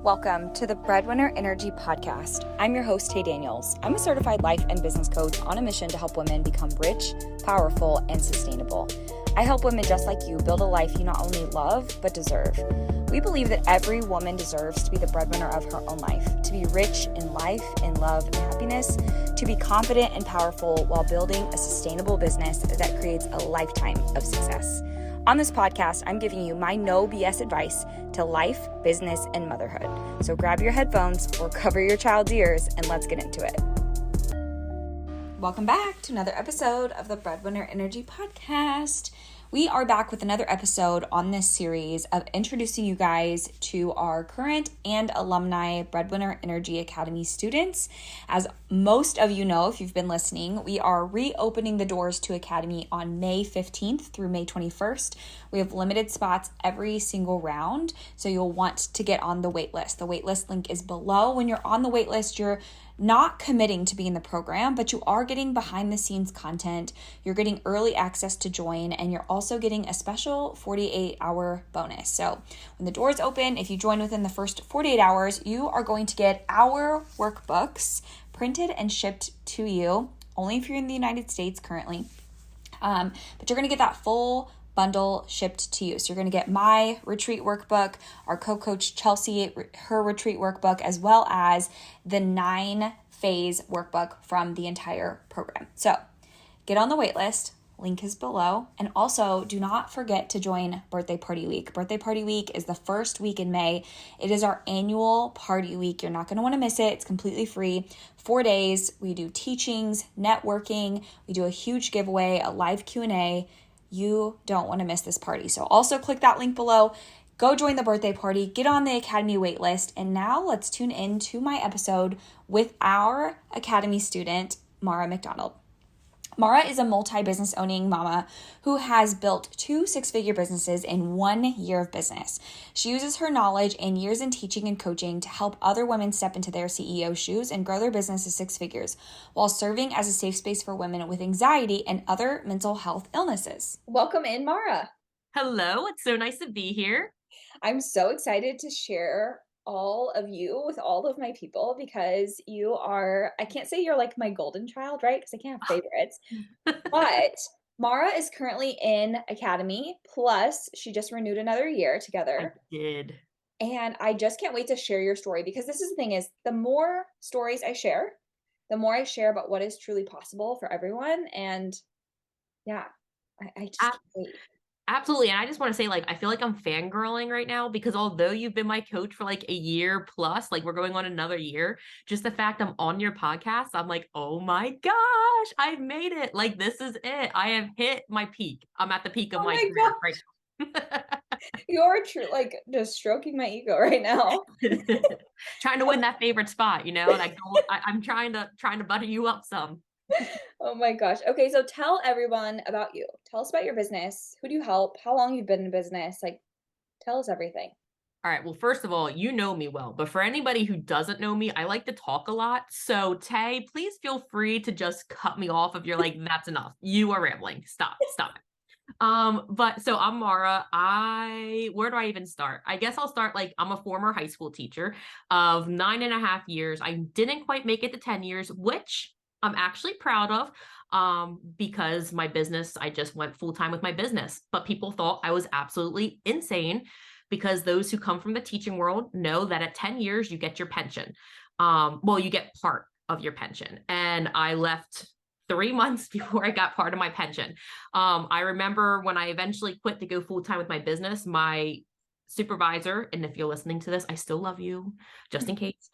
Welcome to the Breadwinner Energy Podcast. I'm your host, Tay Daniels. I'm a certified life and business coach on a mission to help women become rich, powerful, and sustainable. I help women just like you build a life you not only love, but deserve. We believe that every woman deserves to be the breadwinner of her own life, to be rich in life, in love, and happiness, to be confident and powerful while building a sustainable business that creates a lifetime of success. On this podcast, I'm giving you my no BS advice to life, business, and motherhood. So grab your headphones or cover your child's ears and let's get into it. Welcome back to another episode of the Breadwinner Energy Podcast. We are back with another episode on this series of introducing you guys to our current and alumni Breadwinner Energy Academy students. As most of you know, if you've been listening, we are reopening the doors to Academy on May 15th through May 21st. We have limited spots every single round, so you'll want to get on the wait list. The wait list link is below. When you're on the wait list, you're not committing to be in the program, but you are getting behind the scenes content, you're getting early access to join, and you're also getting a special 48-hour bonus. So when the doors open, if you join within the first 48 hours, you are going to get our workbooks printed and shipped to you, only if you're in the United States currently. But you're going to get that full bundle shipped to you. So you're going to get my retreat workbook, our co-coach Chelsea, her retreat workbook, as well as the 9-phase workbook from the entire program. So get on the wait list. Link is below. And also do not forget to join Birthday Party Week. Birthday Party Week is the first week in May. It is our annual party week. You're not going to want to miss it. It's completely free. 4 days. We do teachings, networking. We do a huge giveaway, a live Q&A. You don't want to miss this party. So also click that link below. Go join the birthday party. Get on the Academy waitlist. And now let's tune in to my episode with our Academy student, Marra McDonald. Marra is a multi-business owning mama who has built 2 six-figure businesses in 1 year of business. She uses her knowledge and years in teaching and coaching to help other women step into their CEO shoes and grow their business to 6 figures while serving as a safe space for women with anxiety and other mental health illnesses. Welcome in, Marra. Hello, it's so nice to be here. I'm so excited to share all of you with all of my people because you are, I can't say you're like my golden child, right? Because I can't have favorites. But Marra is currently in Academy, plus she just renewed another year together. I did. And I just can't wait to share your story because this is the thing is the more stories I share, the more I share about what is truly possible for everyone. And yeah, I just can't wait. Absolutely. And I just want to say, I feel like I'm fangirling right now because although you've been my coach for like a year plus, we're going on another year, just the fact I'm on your podcast, I'm like, oh my gosh, I've made it. This is it. I have hit my peak. I'm at the peak of my career right now. You're just stroking my ego right now. Trying to win that favorite spot, I'm trying to butter you up some. Oh my gosh. Okay, so tell everyone about you. Tell us about your business. Who do you help? How long you've been in business? Tell us everything. All right. Well, first of all, you know me well, but for anybody who doesn't know me, I like to talk a lot. So Tay, please feel free to just cut me off if you're like, that's enough. You are rambling. Stop it. But so I'm Marra. Where do I even start? I guess I'll start I'm a former high school teacher of 9.5 years. I didn't quite make it to 10 years, which I'm actually proud of. Because my business, I just went full time with my business, but people thought I was absolutely insane because those who come from the teaching world know that at 10 years, you get your pension. You get part of your pension. And I left 3 months before I got part of my pension. I remember when I eventually quit to go full time with my business, my supervisor, and if you're listening to this, I still love you, just in case.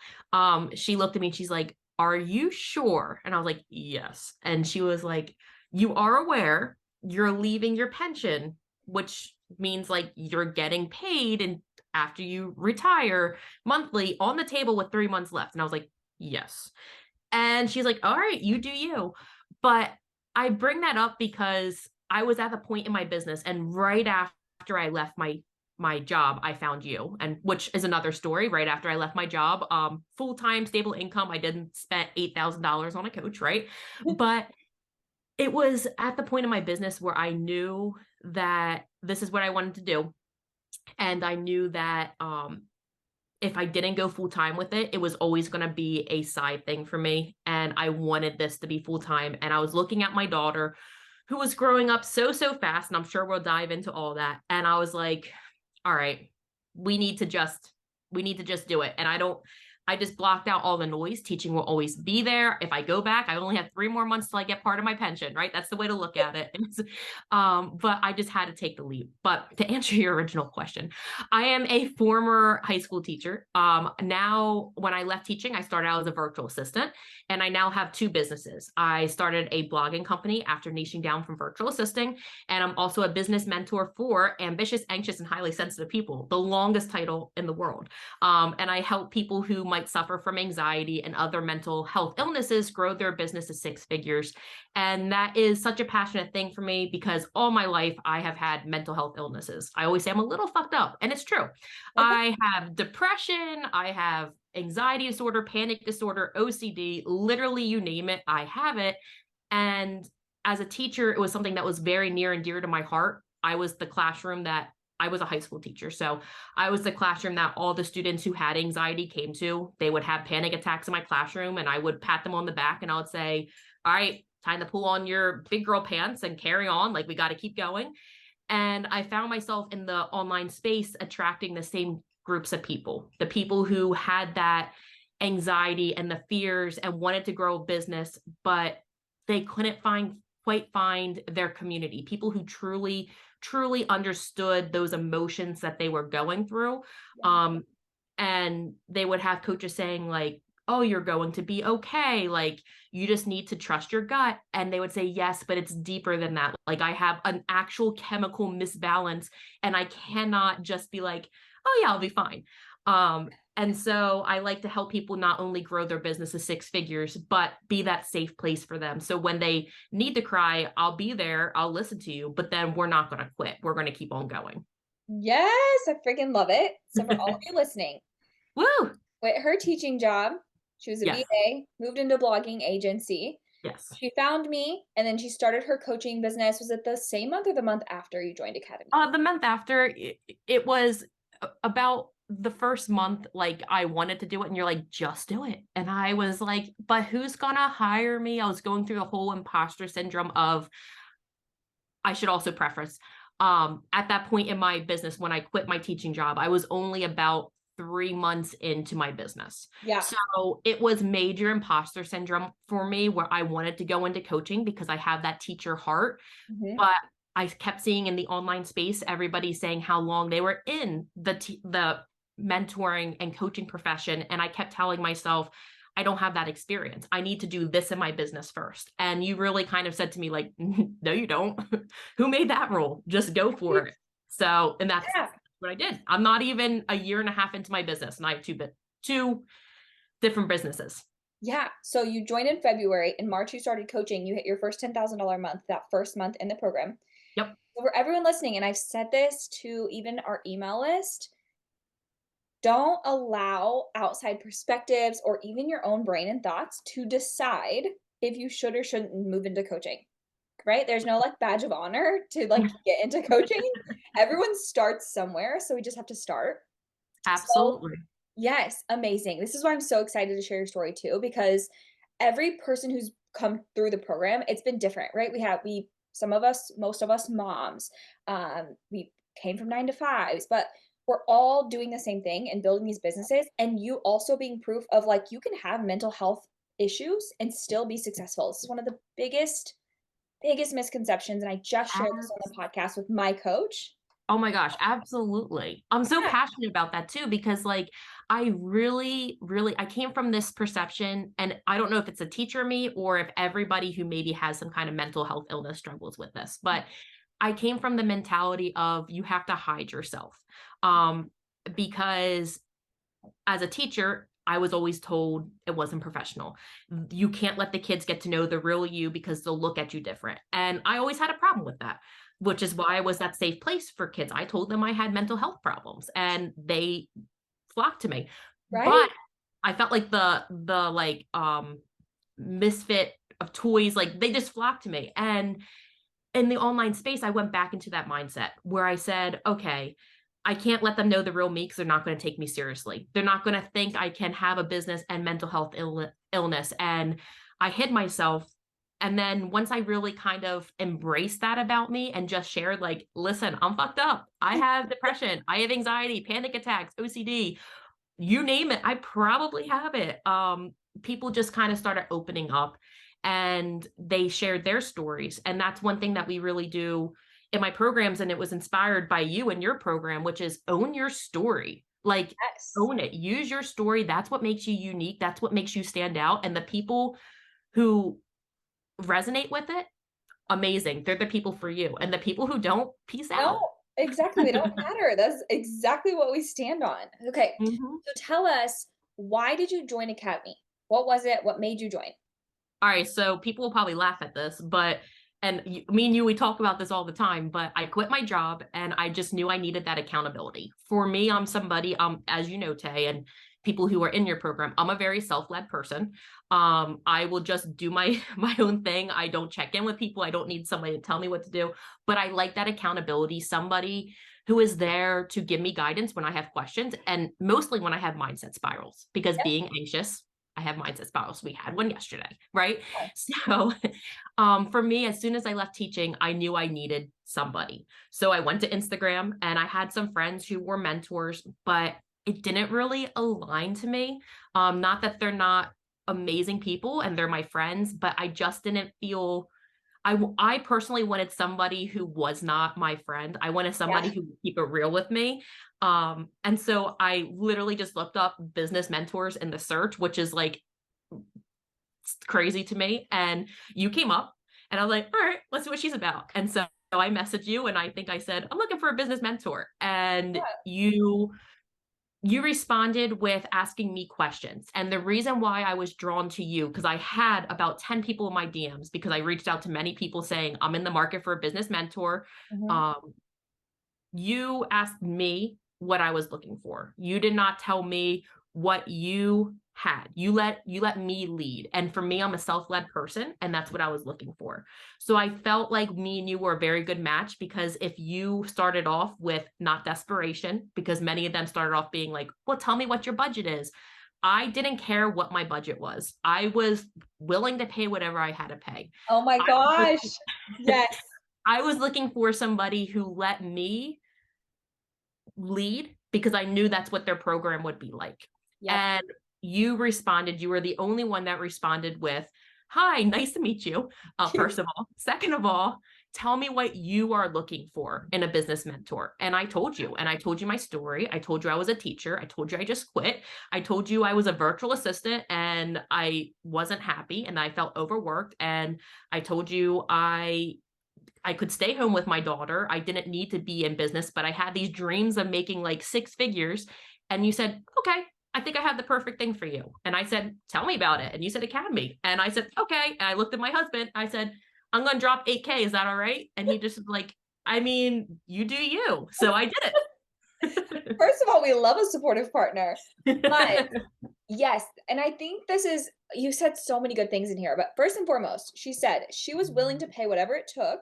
She looked at me and she's like, are you sure? And I was like, yes. And she was like, you are aware you're leaving your pension, which means you're getting paid and after you retire monthly on the table with 3 months left. And I was like, yes. And she's like, all right, you do you. But I bring that up because I was at the point in my business and right after I left my job, I found you, and which is another story. Right after I left my job, full-time stable income, I didn't spend $8,000 on a coach, right? But it was at the point in my business where I knew that this is what I wanted to do. And I knew that if I didn't go full time with it, it was always going to be a side thing for me. And I wanted this to be full time. And I was looking at my daughter who was growing up so fast. And I'm sure we'll dive into all that. And I was like, all right, we need to just do it. And I just blocked out all the noise. Teaching will always be there. If I go back, I only have 3 more months till I get part of my pension, right? That's the way to look at it. But I just had to take the leap. But to answer your original question, I am a former high school teacher. Now, when I left teaching, I started out as a virtual assistant, and I now have 2 businesses. I started a blogging company after niching down from virtual assisting, and I'm also a business mentor for ambitious, anxious, and highly sensitive people, the longest title in the world. And I help people who might suffer from anxiety and other mental health illnesses grow their business to 6 figures. And that is such a passionate thing for me because all my life I have had mental health illnesses. I always say I'm a little fucked up, and it's true. I have depression, I have anxiety disorder, panic disorder, OCD, literally you name it, I have it. And as a teacher, it was something that was very near and dear to my heart. I was a high school teacher. So I was the classroom that all the students who had anxiety came to. They would have panic attacks in my classroom, and I would pat them on the back and I would say, all right, time to pull on your big girl pants and carry on. Like, we got to keep going. And I found myself in the online space attracting the same groups of people, the people who had that anxiety and the fears and wanted to grow a business, but they couldn't quite find their community, people who truly understood those emotions that they were going through. And they would have coaches saying like, oh, you're going to be okay. Like, you just need to trust your gut. And they would say, yes, but it's deeper than that. Like, I have an actual chemical misbalance and I cannot just be like, oh yeah, I'll be fine. And so I like to help people not only grow their business to 6 figures, but be that safe place for them. So when they need to cry, I'll be there, I'll listen to you, but then we're not going to quit. We're going to keep on going. Yes, I freaking love it. So for all of you listening, Woo! quit her teaching job. She was a Yes. VA, moved into blogging agency. Yes. She found me, and then she started her coaching business. Was it the same month or the month after you joined Academy? The month after, it was about the first month, like, I wanted to do it and you're like, just do it. And I was like, but who's gonna hire me? I was going through the whole imposter syndrome of, I should also preface, at that point in my business, when I quit my teaching job, I was only about 3 months into my business. Yeah. So it was major imposter syndrome for me, where I wanted to go into coaching because I have that teacher heart. But I kept seeing in the online space, everybody saying how long they were in the mentoring and coaching profession. And I kept telling myself, I don't have that experience. I need to do this in my business first. And you really kind of said to me like, no, you don't. Who made that rule? Just go for it. So, and that's what I did. I'm not even a year and a half into my business, and I have two different businesses. Yeah. So you joined in February. In March, you started coaching. You hit your first $10,000 month that first month in the program. Yep. So for everyone listening, and I've said this to even our email list, don't allow outside perspectives or even your own brain and thoughts to decide if you should or shouldn't move into coaching, right? There's no like badge of honor to like get into coaching. Everyone starts somewhere. So we just have to start. Absolutely. So, yes. Amazing. This is why I'm so excited to share your story too, because every person who's come through the program, it's been different, right? Some of us, most of us moms, we came from 9 to 5s, but we're all doing the same thing and building these businesses. And you also being proof of like, you can have mental health issues and still be successful. This is one of the biggest misconceptions. And I just shared this on the podcast with my coach. Oh my gosh, absolutely. I'm so passionate about that too, because like, I really, I came from this perception, and I don't know if it's a teacher in me or if everybody who maybe has some kind of mental health illness struggles with this, but I came from the mentality of you have to hide yourself. Because as a teacher, I was always told it wasn't professional. You can't let the kids get to know the real you because they'll look at you different. And I always had a problem with that, which is why I was that safe place for kids. I told them I had mental health problems and they flocked to me. Right. But I felt like the like misfit of toys, like they just flocked to me. And in the online space, I went back into that mindset where I said, okay, I can't let them know the real me because they're not going to take me seriously. They're not going to think I can have a business and mental health illness. And I hid myself. And then once I really kind of embraced that about me and just shared, like, listen, I'm fucked up. I have depression. I have anxiety, panic attacks, OCD, you name it. I probably have it. People just kind of started opening up and they shared their stories. And that's one thing that we really do in my programs. And it was inspired by you and your program, which is own your story. Like, Yes. own it. Use your story. That's what makes you unique. That's what makes you stand out. And the people who resonate with it, amazing. They're the people for you. And the people who don't, peace No, out. exactly. They don't matter. That's exactly what we stand on. Okay. Mhm. So tell us, why did you join Academy? What was it? What made you join? All right, so people will probably laugh at this, but me and you, we talk about this all the time, but I quit my job and I just knew I needed that accountability. For me, I'm somebody, as you know, Tay, and people who are in your program, I'm a very self-led person. I will just do my my own thing. I don't check in with people. I don't need somebody to tell me what to do, but I like that accountability, somebody who is there to give me guidance when I have questions, and mostly when I have mindset spirals, because Yep. being anxious, I have mindset spirals. We had one yesterday, right? Yeah. So for me, as soon as I left teaching, I knew I needed somebody. So I went to Instagram and I had some friends who were mentors, but it didn't really align to me. Not that they're not amazing people and they're my friends, but I just didn't feel I personally wanted somebody who was not my friend. I wanted somebody Yeah. who would keep it real with me. And so I literally just looked up business mentors in the search, which is like crazy to me. And you came up and I was like, all right, let's see what she's about. And so I messaged you and I think I said, I'm looking for a business mentor. And Yeah. you responded with asking me questions. And the reason why I was drawn to you, because I had about 10 people in my DMs, because I reached out to many people saying, I'm in the market for a business mentor. Mhm. Um, you asked me what I was looking for. You did not tell me what you had. You let me lead. And for me, I'm a self-led person, and that's what I was looking for. So I felt like me and you were a very good match, because if you started off with not desperation, because many of them started off being like, well, tell me what your budget is. I didn't care what my budget was. I was willing to pay whatever I had to pay. Oh my I was gosh. looking, Yes. I was looking for somebody who let me lead, because I knew that's what their program would be like. Yep. And you responded, you were the only one that responded with, hi, nice to meet you. First of all, second of all, tell me what you are looking for in a business mentor. And I told you, my story. I told you I was a teacher. I told you I just quit. I told you I was a virtual assistant and I wasn't happy and I felt overworked. And I told you I could stay home with my daughter. I didn't need to be in business, but I had these dreams of making like six figures. And you said, okay, I think I have the perfect thing for you. And I said, tell me about it. And you said, Academy. And I said, okay. And I looked at my husband. I said, I'm going to drop 8K. Is that all right? And he just was like, I mean, you do you. So I did First of all, we love a supportive partner. But it. yes, and I think this is, you said so many good things in here, but first and foremost, she said she was willing to pay whatever it took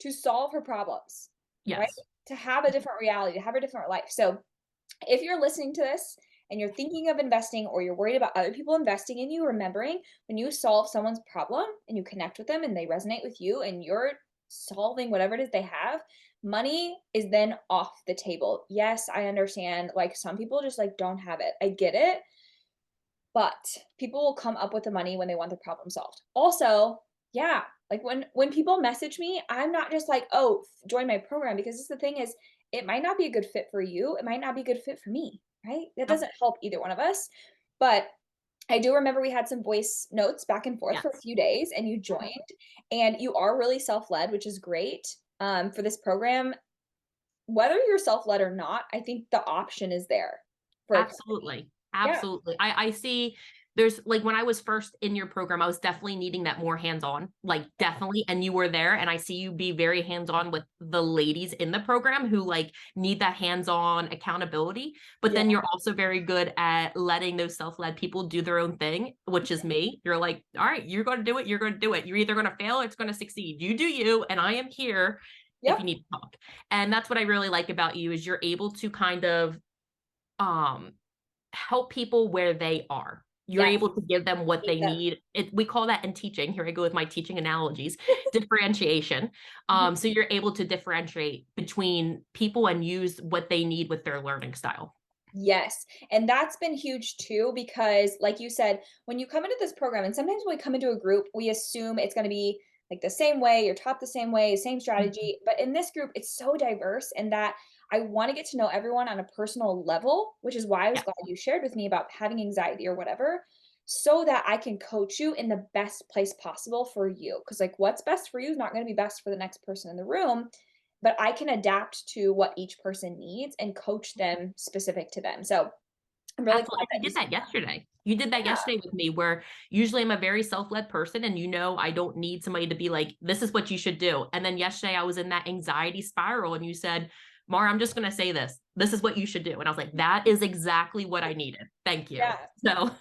to solve her problems, right? Yes, To have a different reality, to have a different life. So if you're listening to this and you're thinking of investing or you're worried about other people investing in you, remembering when you solve someone's problem and you connect with them and they resonate with you and you're solving whatever it is they have, money is then off the table. Yes, I understand. Like some people just like don't have it. I get it. But people will come up with the money when they want their problem solved. Also, yeah, like when people message me, I'm not just like, "Oh, join my program," because this the thing is, it might not be a good fit for you. It might not be a good fit for me, right? That yep, doesn't help either one of us. But I do remember we had some voice notes back and forth for a yes. few days, and you joined, and you are really self-led, which is great for this program. Whether you're self-led or not, I think the option is there for a company. Absolutely. Yeah, Absolutely. I see there's like when I was first in your program, I was definitely needing that more hands-on, like definitely. And you were there. And I see you be very hands-on with the ladies in the program who like need that hands-on accountability. But yeah. then you're also very good at letting those self-led people do their own thing, which is me. You're like, all right, you're going to do it. You're going to do it. You're either going to fail or it's going to succeed. You do you. And I am here if Yep. you need to talk. And that's what I really like about you is you're able to kind of help people where they are. You're Yes. able to give them what Meet they them. need. We call that in teaching. Here I go with my teaching analogies, differentiation. Mhm. So you're able to differentiate between people and use what they need with their learning style. Yes. And that's been huge too, because like you said, when you come into this program, and sometimes when we come into a group, we assume it's going to be like the same way, you're taught the same way, same Mhm. strategy. But in this group, it's so diverse in that I want to get to know everyone on a personal level, which is why I was Yeah, glad you shared with me about having anxiety or whatever, so that I can coach you in the best place possible for you. Because, like, what's best for you is not going to be best for the next person in the room, but I can adapt to what each person needs and coach them specific to them. So I'm really absolutely. glad And that you you did said that yesterday. You did that that. yesterday with me, where usually I'm a very self-led person and I don't need somebody to be like, this is what you should do. And then yesterday I was in that anxiety spiral and you said, Mara, I'm just going to say this. This is what you should do. And I was like, that is exactly what I needed. Thank you. Yeah. So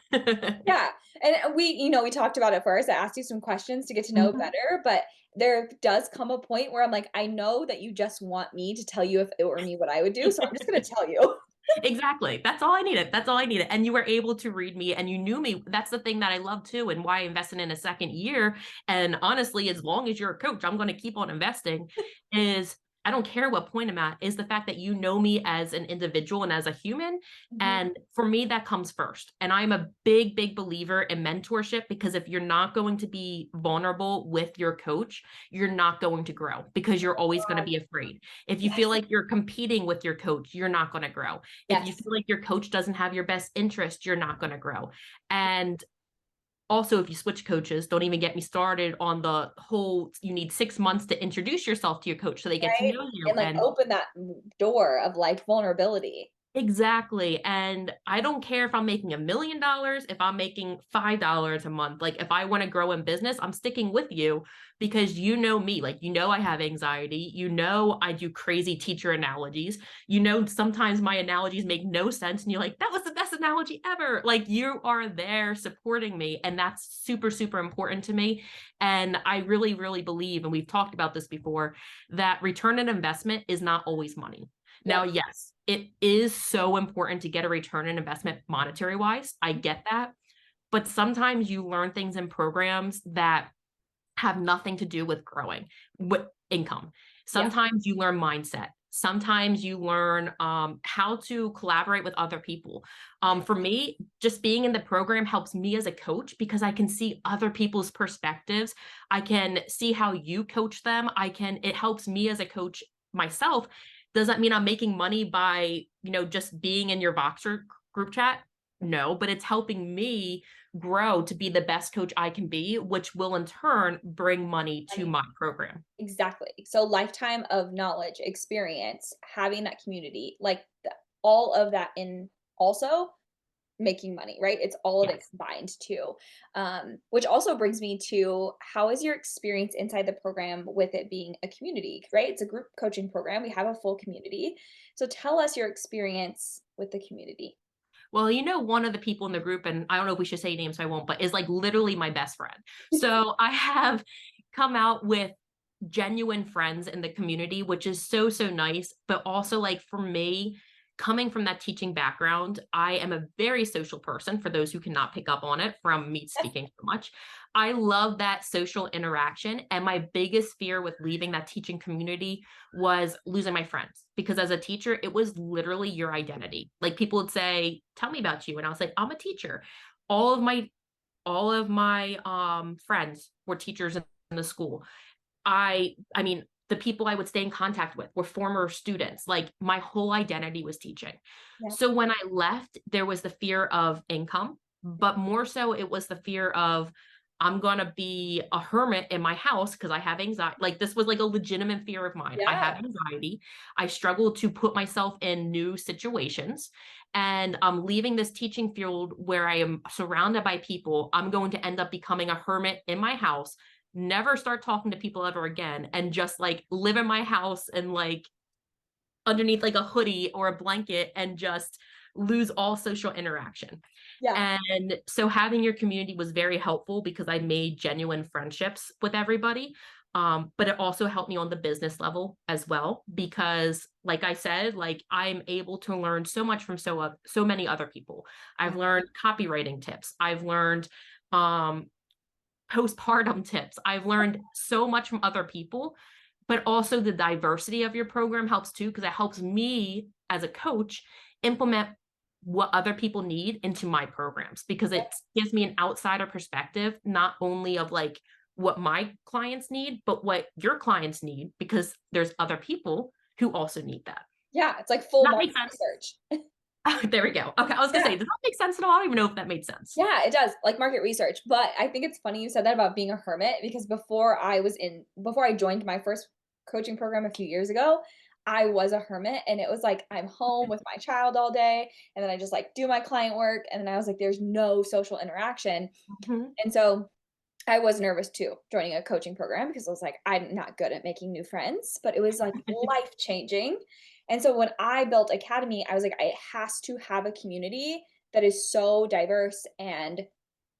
Yeah. And we talked about it first. I asked you some questions to get to know Mhm. better, but there does come a point where I'm like, I know that you just want me to tell you if it were me what I would do. So I'm just going to tell you. Exactly. That's all I needed. That's all I needed. And you were able to read me and you knew me. That's the thing that I love too, and why I invested in a second year. And honestly, as long as you're a coach, I'm going to keep on investing. Is I don't care what point I'm at, is the fact that you know me as an individual and as a human. Mhm. And for me, that comes first. And I'm a big, big believer in mentorship, because if you're not going to be vulnerable with your coach, you're not going to grow, because you're always going to be afraid. If you feel Yes. like you're competing with your coach, you're not going to grow. If you Yes. feel like your coach doesn't have your best interest, you're not going to grow. And also, if you switch coaches, don't even get me started on the whole you need 6 months to introduce yourself to your coach so they get to Right. know you. And like And open that door of like vulnerability. exactly. And I don't care if I'm making $1 million, if I'm making $5 a month. Like, if I want to grow in business, I'm sticking with you, because you know me. Like, I have anxiety. I do crazy teacher analogies. Sometimes my analogies make no sense. And you're like, that was the best analogy ever. Like, you are there supporting me. And that's super, super important to me. And I really, really believe, and we've talked about this before, that return on investment is not always money. Now, Yep. yes, it is so important to get a return on investment monetary wise. I get that. But sometimes you learn things in programs that have nothing to do with growing with income. Yeah. Sometimes you learn mindset. Sometimes you learn how to collaborate with other people. Yes. For me, just being in the program helps me as a coach, because I can see other people's perspectives. I can see how you coach them. It helps me as a coach myself. Does that mean I'm making money by, just being in your Voxer group chat? No, but it's helping me grow to be the best coach I can be, which will in turn bring money I to mean, my program. exactly. So lifetime of knowledge, experience, having that community, like all of that in also making money, right? It's all of it Yes. combined too. Which also brings me to, how is your experience inside the program with it being a community, right? It's a group coaching program. We have a full community. So tell us your experience with the community. Well, one of the people in the group, and I don't know if we should say names, so I won't, but is like literally my best friend. So I have come out with genuine friends in the community, which is so, so nice. But also, like, for me, coming from that teaching background, I am a very social person, for those who cannot pick up on it from me speaking so much. I love that social interaction. And my biggest fear with leaving that teaching community was losing my friends, because as a teacher, it was literally your identity. Like, people would say, tell me about you. And I was like, I'm a teacher. All of my friends were teachers in the school. I mean, the people I would stay in contact with were former students. Like, my whole identity was teaching. Yeah. So when I left, there was the fear of income, but more so it was the fear of, I'm gonna be a hermit in my house because I have anxiety. Like, this was like a legitimate fear of mine. I Yeah. have anxiety. I struggle to put myself in new situations. And I'm leaving this teaching field where I am surrounded by people. I'm going to end up becoming a hermit in my house, never start talking to people ever again, and just like live in my house and like underneath like a hoodie or a blanket, and just lose all social interaction. Yeah. And so having your community was very helpful, because I made genuine friendships with everybody. But it also helped me on the business level as well, because like I said, like I'm able to learn so much from so many other people. I've learned copywriting tips. I've learned postpartum tips. I've learned so much from other people, but also the diversity of your program helps too, because it helps me as a coach implement what other people need into my programs, because it gives me an outsider perspective, not only of like what my clients need, but what your clients need, because there's other people who also need that. Yeah, it's like full That market makes sense. research. There we go. Okay, I was gonna say, does that make sense at all? I don't even know if that made sense. Yeah, it does, like market research. But I think it's funny you said that about being a hermit, because before I joined my first coaching program a few years ago, I was a hermit, and it was like I'm home with my child all day, and then I just like do my client work, and then I was like there's no social interaction. Mhm. And so I was nervous too joining a coaching program, because I was like, I'm not good at making new friends, but it was like life changing. And so when I built Academy, I was like, it has to have a community that is so diverse and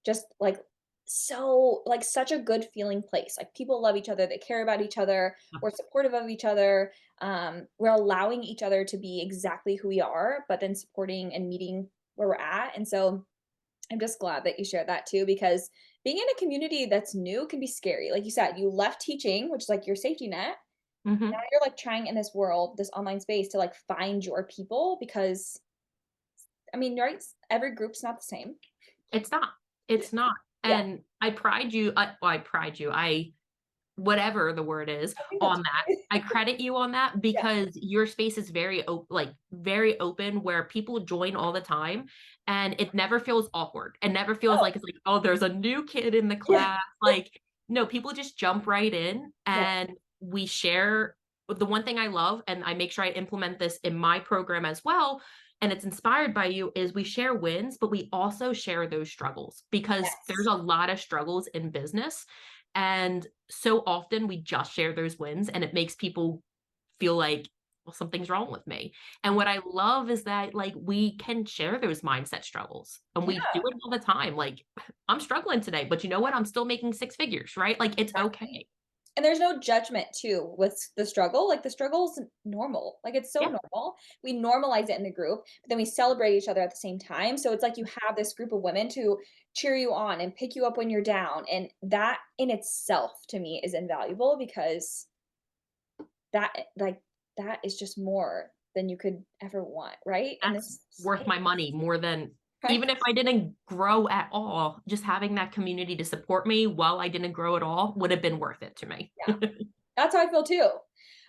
just like so like such a good feeling place. Like people love each other, they care about each other, we're supportive of each other. We're allowing each other to be exactly who we are, but then supporting and meeting where we're at. And so I'm just glad that you shared that too, because being in a community that's new can be scary. Like you said, you left teaching, which is like your safety net. Now Mhm. you're like trying in this world, this online space to like find your people, because I mean, right? Every group's not the same. It's not. It's not. Yeah, And I pride you. I pride you. Whatever the word is I think that's on that. right. I credit you on that, Yeah. because your space is very open, where people join all the time, and it never feels awkward. It never feels Oh, like it's like, oh, there's a new kid in the yeah. class. Like, no, people just jump right in, Yeah. and we share. The one thing I love, and I make sure I implement this in my program as well, and it's inspired by you, is we share wins, but we also share those struggles, because there's Yes. a lot of struggles in business. And so often we just share those wins, and it makes people feel like, well, something's wrong with me. And what I love is that like we can share those mindset struggles, and we do Yeah. it all the time. Like, I'm struggling today, but you know what? I'm still making six figures, right? Like, it's Exactly. okay. And there's no judgment too with the struggle. Like the struggle's normal. Like it's so Yeah. normal. We normalize it in the group, but then we celebrate each other at the same time. So it's like you have this group of women to cheer you on and pick you up when you're down. And that in itself to me is invaluable, because that like that is just more than you could ever want, right? In That's this worth my space. money more than, Right? even if I didn't grow at all, just having that community to support me while I didn't grow at all would have been worth it to me. Yeah. That's how I feel too.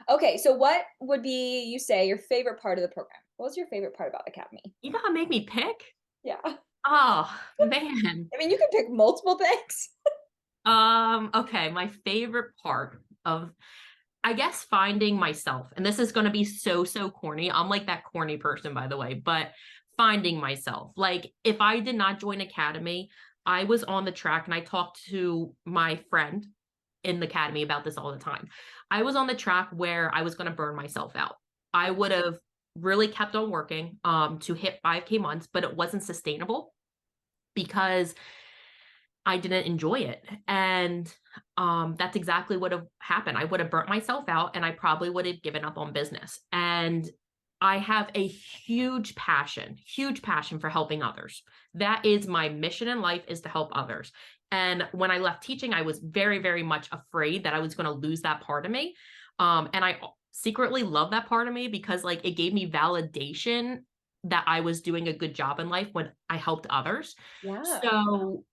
Okay, so what would be, you say, your favorite part of the program? What was your favorite part about Academy? You know how to make me pick? Yeah. Oh, man. I mean, you can pick multiple things. Okay, my favorite part of, I guess, finding myself. And this is going to be so corny. I'm like that corny person, by the way, but finding myself. Like, if I did not join Academy, I was on the track, and I talked to my friend in the Academy about this all the time. I was on the track where I was going to burn myself out. I would have really kept on working to hit 5K months, but it wasn't sustainable, because I didn't enjoy it. And that's exactly what have happened. I would have burnt myself out, and I probably would have given up on business. And I have a huge passion for helping others. That is my mission in life, is to help others. And when I left teaching, I was very much afraid that I was going to lose that part of me. And I secretly love that part of me, because like it gave me validation that I was doing a good job in life when I helped others. Yeah. So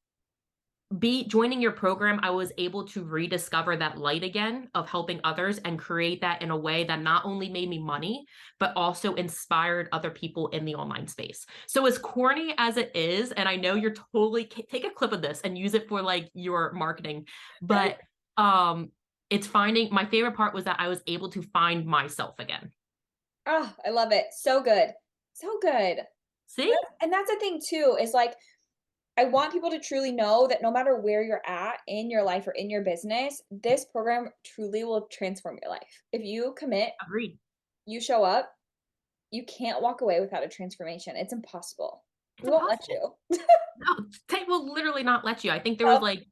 be joining your program, I was able to rediscover that light again of helping others, and create that in a way that not only made me money, but also inspired other people in the online space. So as corny as it is, and I know you're totally, take a clip of this and use it for like your marketing, Right? but it's finding, my favorite part was that I was able to find myself again. Oh, I love it. So good. So good. See? And that's the thing too, is like I want people to truly know that no matter where you're at in your life or in your business, this program truly will transform your life. If you commit, Agreed. you show up, you can't walk away without a transformation. It's impossible. It's We won't let impossible. you. No, they will literally not let you. I think there was So, like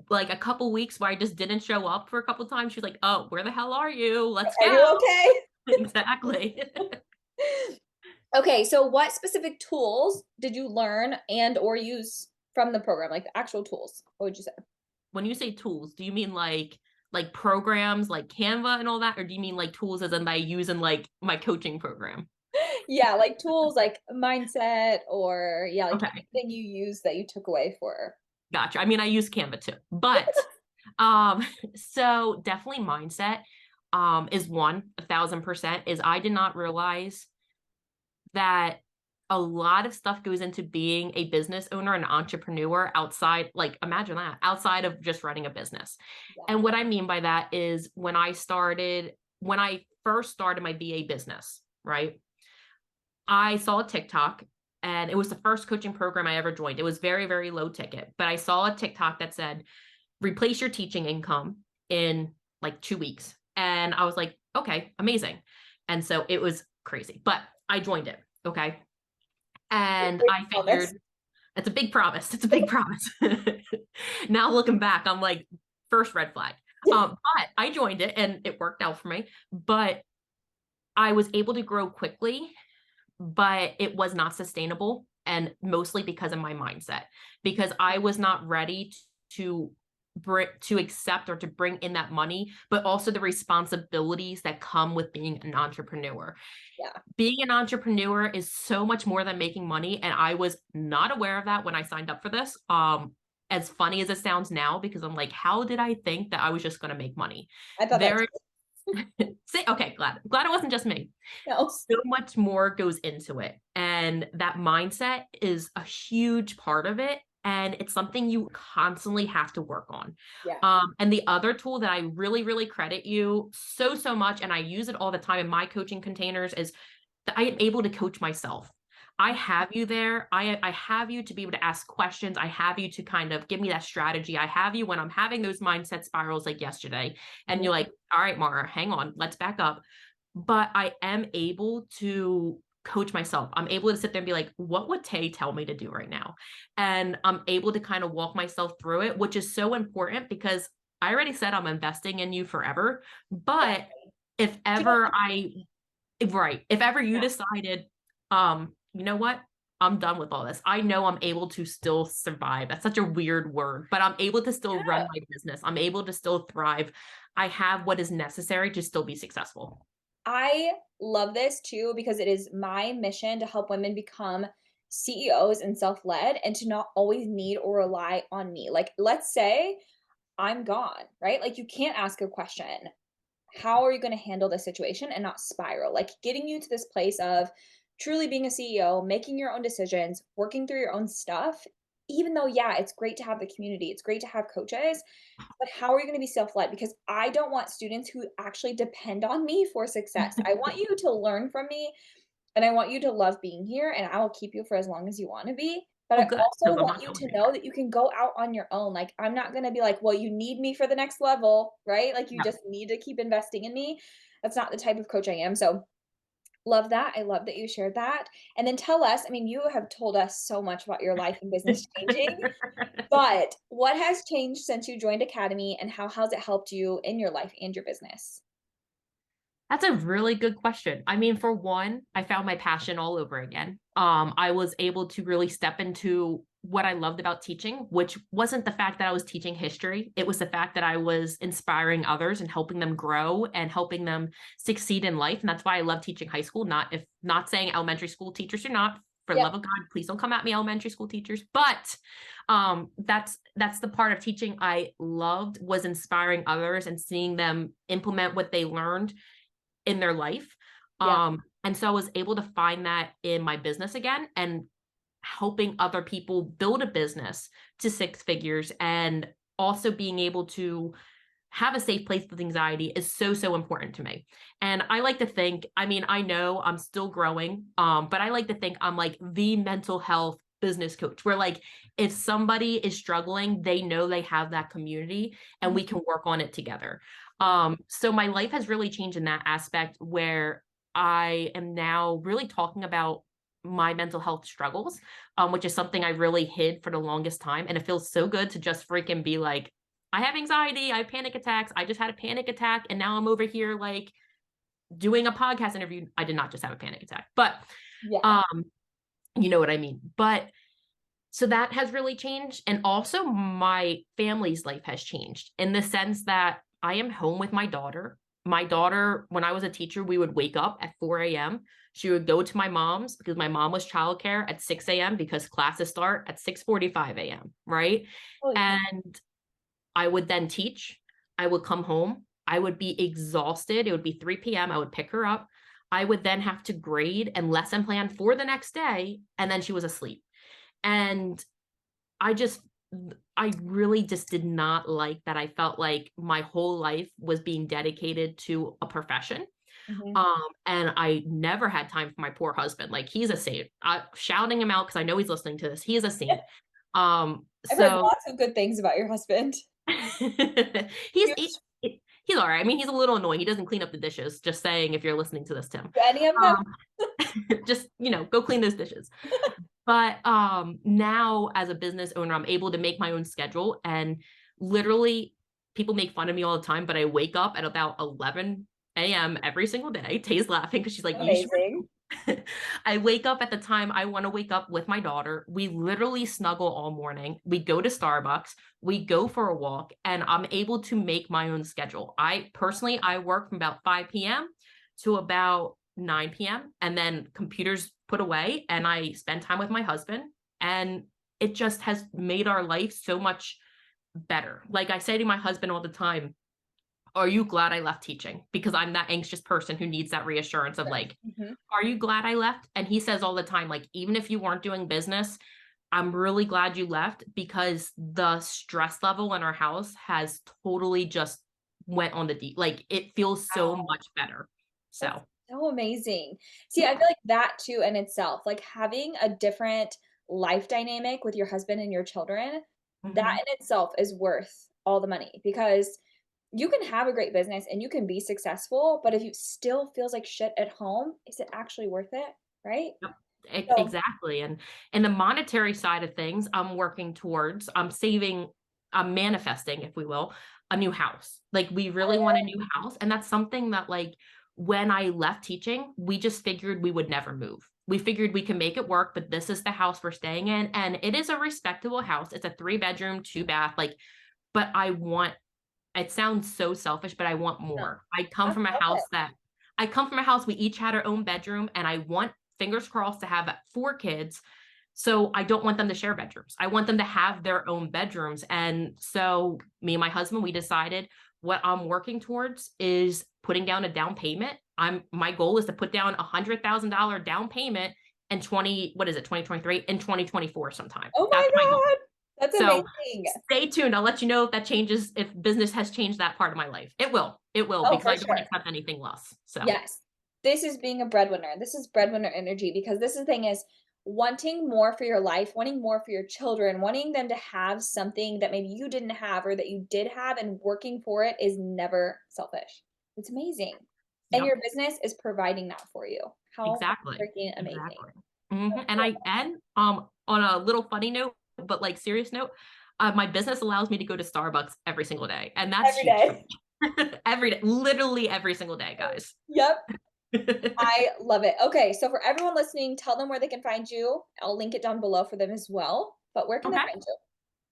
like a couple weeks where I just didn't show up for a couple times. She's like, "Oh, where the hell are you? Let's Are go." you okay? Exactly. Okay, so what specific tools did you learn and or use from the program? Like the actual tools. What would you say? When you say tools, do you mean like programs like Canva and all that, or do you mean like tools as in I use in like my coaching program? Yeah, like tools like mindset or yeah, like Okay, anything you use that you took away for. gotcha. I mean, I use Canva too, but um, so definitely mindset is 1,000%. Is I did not realize that a lot of stuff goes into being a business owner and entrepreneur outside, like imagine that, outside of just running a business. Yeah. And what I mean by that is when I first started my VA business, right? I saw a TikTok and it was the first coaching program I ever joined. It was very, very low ticket, but I saw a TikTok that said, replace your teaching income in like 2 weeks. And I was like, okay, amazing. And so it was crazy, but I joined it. Okay. And Great I promise. figured it's a big promise. It's a big promise. Now looking back, I'm like, first red flag. But I joined it and it worked out for me. But I was able to grow quickly, but it was not sustainable. And mostly because of my mindset, because I was not ready to to accept or to bring in that money, but also the responsibilities that come with being an entrepreneur. Yeah. Being an entrepreneur is so much more than making money, and I was not aware of that when I signed up for this. As funny as it sounds now, because I'm like, how did I think that I was just going to make money? I thought that There too. say okay, glad it wasn't just me. No. So much more goes into it, and that mindset is a huge part of it, and it's something you constantly have to work on. Yeah. And the other tool that I really, really credit you so much, and I use it all the time in my coaching containers, is that I am able to coach myself. I have you there. I have you to be able to ask questions. I have you to kind of give me that strategy. I have you when I'm having those mindset spirals like yesterday. And Mhm. you're like, all right, Mara, hang on, let's back up. But I am able to coach myself. I'm able to sit there and be like, what would Tay tell me to do right now? And I'm able to kind of walk myself through it, which is so important because I already said I'm investing in you forever. But if Do you ever right, if ever you Yeah. decided, you know what? I'm done with all this. I know I'm able to still survive. That's such a weird word, but I'm able to still run Yeah. my business. I'm able to still thrive. I have what is necessary to still be successful. I love this too because it is my mission to help women become CEOs and self-led and to not always need or rely on me. Like, let's say I'm gone, right? Like, you can't ask a question. How are you going to handle this situation and not spiral? Like, getting you to this place of truly being a CEO, making your own decisions, working through your own stuff. Even though, yeah, it's great to have the community, it's great to have coaches, but how are you going to be self-led? Because I don't want students who actually depend on me for success. I want you to learn from me and I want you to love being here and I will keep you for as long as you want to be. But Well, I good, also because I'm want not you going to know anywhere. that you can go out on your own. Like, I'm not going to be like, well, you need me for the next level, right? Like, you Yeah. just need to keep investing in me. That's not the type of coach I am. So, love that. I love that you shared that. And then tell us, I mean, you have told us so much about your life and business changing, but what has changed since you joined Academy and how has it helped you in your life and your business? That's a really good question. I mean, for one, I found my passion all over again. I was able to really step into what I loved about teaching, which wasn't the fact that I was teaching history. It was the fact that I was inspiring others and helping them grow and helping them succeed in life. And that's why I love teaching high school. Not saying elementary school teachers are not. For the Yep. love of God, please don't come at me, elementary school teachers. But that's the part of teaching I loved, was inspiring others and seeing them implement what they learned in their life. Yeah. And so I was able to find that in my business again and helping other people build a business to six figures, and also being able to have a safe place with anxiety is so important to me. And I like to think, I mean, I know I'm still growing, but I like to think I'm like the mental health business coach where like if somebody is struggling, they know they have that community and Mhm. we can work on it together. Yeah. So my life has really changed in that aspect where I am now really talking about my mental health struggles, which is something I really hid for the longest time. And it feels so good to just freaking be like, I have anxiety. I have panic attacks. I just had a panic attack. And now I'm over here like doing a podcast interview. I did not just have a panic attack, but Yeah. you know what I mean? But so that has really changed. And also my family's life has changed in the sense that I am home with my daughter. My daughter, when I was a teacher, we would wake up at 4 a.m. She would go to my mom's because my mom was childcare at 6 a.m. because classes start at 6:45 a.m. Right. Holy cow. And I would then teach. I would come home. I would be exhausted. It would be 3 p.m. I would pick her up. I would then have to grade and lesson plan for the next day. And then she was asleep. And I really just did not like that. I felt like my whole life was being dedicated to a profession. Mhm. And I never had time for my poor husband. Like he's a saint. Shouting him out because I know he's listening to this. He is a saint. I've heard So lots of good things about your husband. he's he's all right. I mean, he's a little annoying. He doesn't clean up the dishes. Just saying, if you're listening to this, Tim, Do any of them? just go clean those dishes. But now as a business owner, I'm able to make my own schedule, and literally people make fun of me all the time, but I wake up at about 11 a.m. every single day. Tay's laughing because she's like, you sure? Amazing. I wake up at the time I want to wake up with my daughter. We literally snuggle all morning. We go to Starbucks, we go for a walk, and I'm able to make my own schedule. I work from about 5 p.m. to about 9 p.m. and then computers put away and I spend time with my husband, and it just has made our life so much better. Like I say to my husband all the time, are you glad I left teaching? Because I'm that anxious person who needs that reassurance of like, Mhm. are you glad I left? And he says all the time, like, even if you weren't doing business, I'm really glad you left because the stress level in our house has totally just went on the deep. Like it feels so Wow. much better. That's So so amazing. See, I yeah. feel like that too in itself, like having a different life dynamic with your husband and your children, that Mhm. in itself is worth all the money because you can have a great business and you can be successful, but if you still feels like shit at home, is it actually worth it? Right? Yep. So, Exactly. And the monetary side of things, I'm saving, I'm manifesting, if we will, a new house. Like we really want a new house. And that's something that like when I left teaching, we just figured we would never move. We figured we can make it work, but this is the house we're staying in. And it is a respectable house. It's a 3-bedroom, 2-bath, like, but it sounds so selfish, but I want no, more. I love it. I come from a house, we each had our own bedroom, and I want, fingers crossed, to have 4 kids. So I don't want them to share bedrooms. I want them to have their own bedrooms. And so me and my husband, we decided what I'm working towards is putting down a down payment. My goal is to put down $100,000 down payment in 2023 in 2024 sometime. Oh That's my my goal. God. That's So amazing. stay tuned. I'll let you know if that changes, if business has changed that part of my life. It will. It will, Oh, because for I don't sure. accept anything less. So Yes. This is being a breadwinner. This is breadwinner energy because this is the thing is wanting more for your life, wanting more for your children, wanting them to have something that maybe you didn't have or that you did have and working for it is never selfish. It's amazing. And yep, your business is providing that for you. How exactly. freaking amazing. Exactly. And on a little funny note, but like serious note, my business allows me to go to Starbucks every single day. And that's Every huge for day. me. Every day, literally every single day, guys. Yep. I love it. Okay, so for everyone listening, tell them where they can find you. I'll link it down below for them as well. But where can they Okay. find you?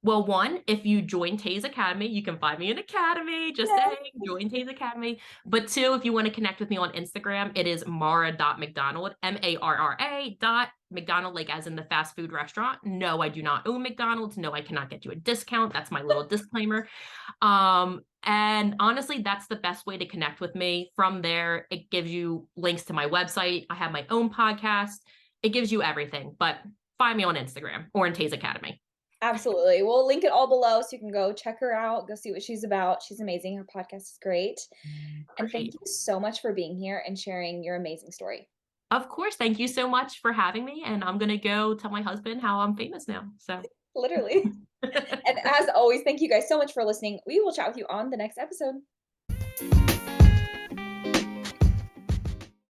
Well, one, if you join Tay's Academy, you can find me in Academy, just Yes. saying, join Tay's Academy. But two, if you want to connect with me on Instagram, it is Marra.McDonald, MARRA dot McDonald, like as in the fast food restaurant. No, I do not own McDonald's. No, I cannot get you a discount. That's my little disclaimer. And honestly, that's the best way to connect with me. From there, it gives you links to my website. I have my own podcast. It gives you everything, but find me on Instagram or in Tay's Academy. Absolutely. We'll link it all below so you can go check her out, go see what she's about. She's amazing. Her podcast is great. And thank Great. you so much for being here and sharing your amazing story. Of course. Thank you so much for having me. And I'm going to go tell my husband how I'm famous now. So, Literally. And as always, thank you guys so much for listening. We will chat with you on the next episode.